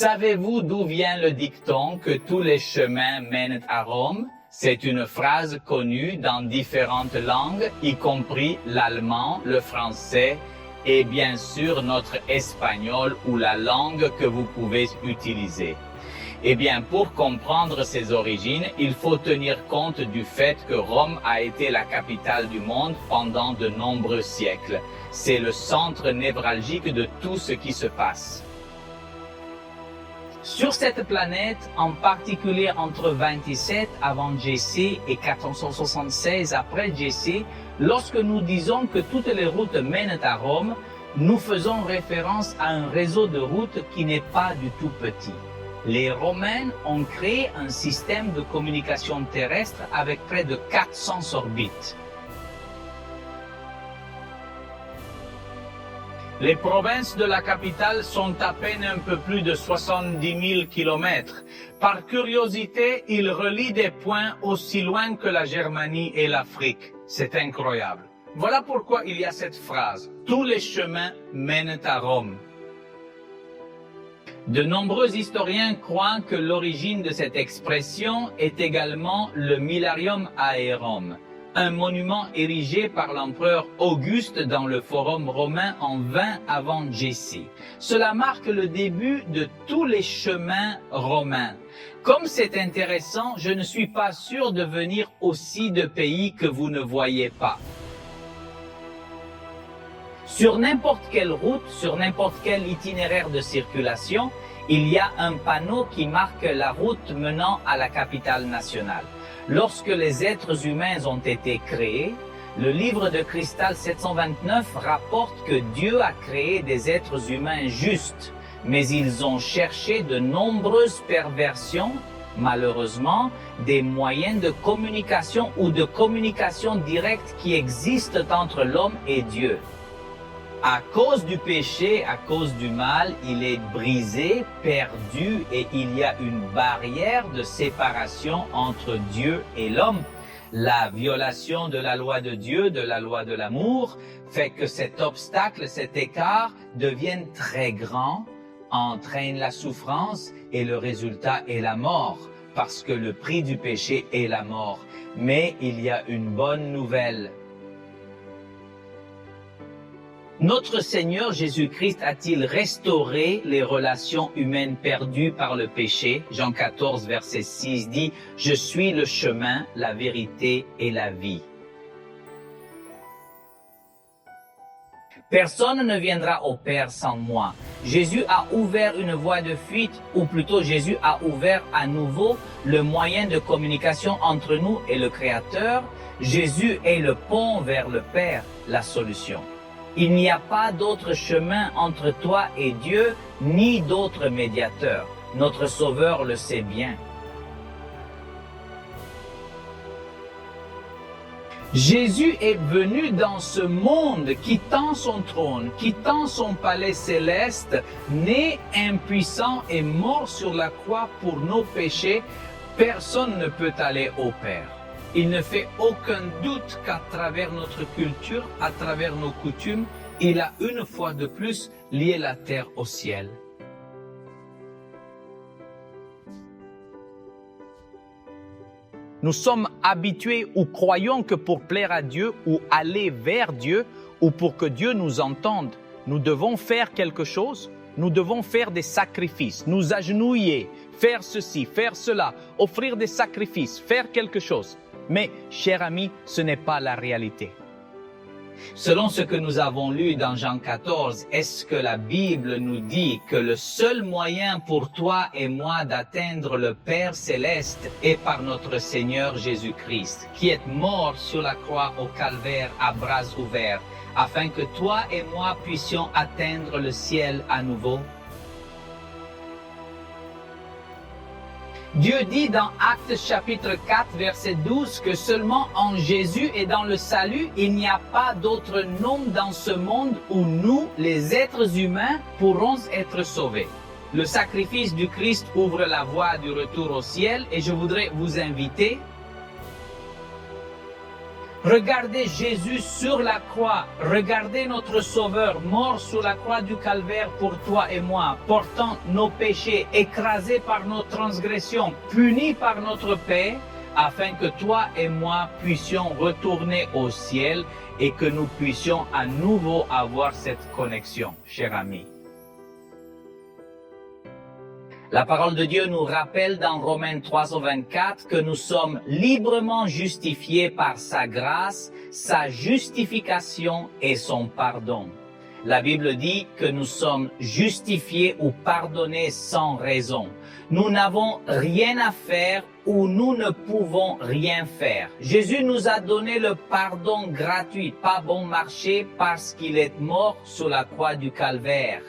Savez-vous d'où vient le dicton que tous les chemins mènent à Rome? C'est une phrase connue dans différentes langues, y compris l'allemand, le français et bien sûr notre espagnol ou la langue que vous pouvez utiliser. Eh bien, pour comprendre ses origines, il faut tenir compte du fait que Rome a été la capitale du monde pendant de nombreux siècles. C'est le centre névralgique de tout ce qui se passe. Sur cette planète, en particulier entre 27 avant JC et 476 après JC, lorsque nous disons que toutes les routes mènent à Rome, nous faisons référence à un réseau de routes qui n'est pas du tout petit. Les Romains ont créé un système de communication terrestre avec près de 400 orbites. Les provinces de la capitale sont à peine un peu plus de 70 000 kilomètres. Par curiosité, ils relient des points aussi loin que la Germanie et l'Afrique. C'est incroyable. Voilà pourquoi il y a cette phrase « Tous les chemins mènent à Rome ». De nombreux historiens croient que l'origine de cette expression est également le Milarium Aerum, un monument érigé par l'empereur Auguste dans le Forum romain en 20 avant JC. Cela marque le début de tous les chemins romains. Comme c'est intéressant, je ne suis pas sûr de venir aussi de pays que vous ne voyez pas. Sur n'importe quelle route, sur n'importe quel itinéraire de circulation, il y a un panneau qui marque la route menant à la capitale nationale. Lorsque les êtres humains ont été créés, le livre de Cristal 729 rapporte que Dieu a créé des êtres humains justes, mais ils ont cherché de nombreuses perversions, malheureusement, des moyens de communication ou de communication directe qui existent entre l'homme et Dieu. À cause du péché, à cause du mal, il est brisé, perdu et il y a une barrière de séparation entre Dieu et l'homme. La violation de la loi de Dieu, de la loi de l'amour, fait que cet obstacle, cet écart devienne très grand, entraîne la souffrance et le résultat est la mort, parce que le prix du péché est la mort. Mais il y a une bonne nouvelle. Notre Seigneur Jésus-Christ a-t-il restauré les relations humaines perdues par le péché? Jean 14, verset 6 dit « Je suis le chemin, la vérité et la vie ». Personne ne viendra au Père sans moi. Jésus a ouvert une voie de fuite, ou plutôt Jésus a ouvert à nouveau le moyen de communication entre nous et le Créateur. Jésus est le pont vers le Père, la solution. Il n'y a pas d'autre chemin entre toi et Dieu, ni d'autre médiateur. Notre Sauveur le sait bien. Jésus est venu dans ce monde, quittant son trône, quittant son palais céleste, né, impuissant et mort sur la croix pour nos péchés. Personne ne peut aller au Père. Il ne fait aucun doute qu'à travers notre culture, à travers nos coutumes, il a une fois de plus lié la terre au ciel. Nous sommes habitués ou croyons que pour plaire à Dieu ou aller vers Dieu ou pour que Dieu nous entende, nous devons faire quelque chose, nous devons faire des sacrifices, nous agenouiller, faire ceci, faire cela, offrir des sacrifices, faire quelque chose. Mais, cher ami, ce n'est pas la réalité. Selon ce que nous avons lu dans Jean 14, est-ce que la Bible nous dit que le seul moyen pour toi et moi d'atteindre le Père céleste est par notre Seigneur Jésus-Christ, qui est mort sur la croix au calvaire à bras ouverts, afin que toi et moi puissions atteindre le ciel à nouveau? Dieu dit dans Actes chapitre 4 verset 12 que seulement en Jésus et dans le salut, il n'y a pas d'autre nom dans ce monde où nous, les êtres humains, pourrons être sauvés. Le sacrifice du Christ ouvre la voie du retour au ciel et je voudrais vous inviter Regardez Jésus sur la croix, regardez notre Sauveur mort sur la croix du calvaire pour toi et moi, portant nos péchés, écrasé par nos transgressions, puni par notre paix, afin que toi et moi puissions retourner au ciel et que nous puissions à nouveau avoir cette connexion, cher ami. La parole de Dieu nous rappelle dans Romains 3:24 que nous sommes librement justifiés par sa grâce, sa justification et son pardon. La Bible dit que nous sommes justifiés ou pardonnés sans raison. Nous n'avons rien à faire ou nous ne pouvons rien faire. Jésus nous a donné le pardon gratuit, pas bon marché, parce qu'il est mort sur la croix du calvaire.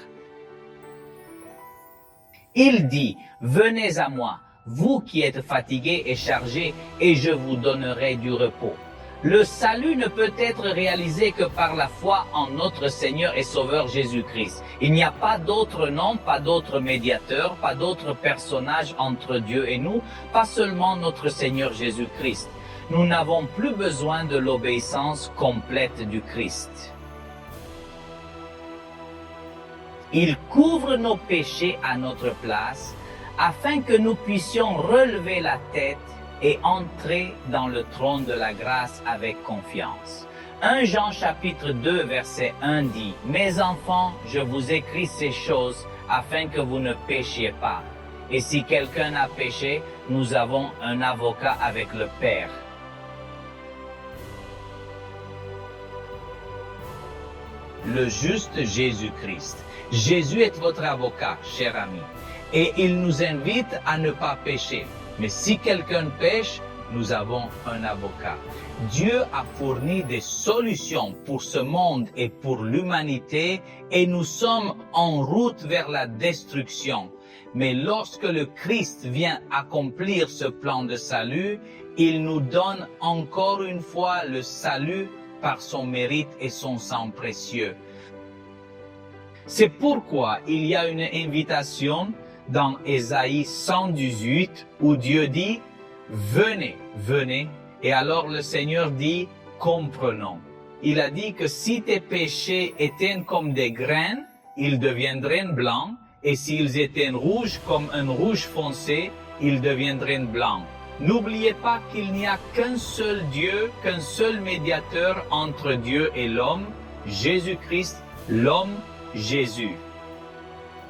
Il dit, venez à moi, vous qui êtes fatigués et chargés, et je vous donnerai du repos. Le salut ne peut être réalisé que par la foi en notre Seigneur et Sauveur Jésus-Christ. Il n'y a pas d'autre nom, pas d'autre médiateur, pas d'autre personnage entre Dieu et nous, pas seulement notre Seigneur Jésus-Christ. Nous n'avons plus besoin de l'obéissance complète du Christ. Il couvre nos péchés à notre place, afin que nous puissions relever la tête et entrer dans le trône de la grâce avec confiance. 1 Jean chapitre 2 verset 1 dit, « Mes enfants, je vous écris ces choses afin que vous ne péchiez pas. Et si quelqu'un a péché, nous avons un avocat avec le Père. » Le juste Jésus-Christ. Jésus est votre avocat, cher ami, et il nous invite à ne pas pécher. Mais si quelqu'un pêche, nous avons un avocat. Dieu a fourni des solutions pour ce monde et pour l'humanité, et nous sommes en route vers la destruction. Mais lorsque le Christ vient accomplir ce plan de salut, il nous donne encore une fois le salut par son mérite et son sang précieux. C'est pourquoi il y a une invitation dans Ésaïe 118 où Dieu dit « Venez, venez ». Et alors le Seigneur dit « Comprenons ». Il a dit que si tes péchés étaient comme des graines, ils deviendraient blancs, et s'ils étaient rouges comme un rouge foncé, ils deviendraient blancs. N'oubliez pas qu'il n'y a qu'un seul Dieu, qu'un seul médiateur entre Dieu et l'homme, Jésus-Christ, l'homme Jésus.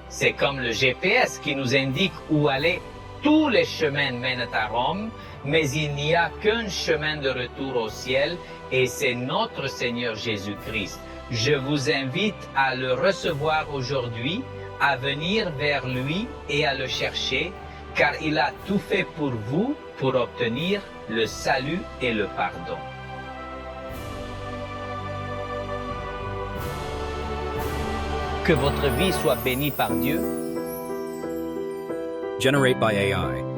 C'est comme le GPS qui nous indique où aller. Tous les chemins mènent à Rome, mais il n'y a qu'un chemin de retour au ciel, et c'est notre Seigneur Jésus-Christ. Je vous invite à le recevoir aujourd'hui, à venir vers lui et à le chercher, car il a tout fait pour vous, pour obtenir le salut et le pardon. Que votre vie soit bénie par Dieu. Generate by AI.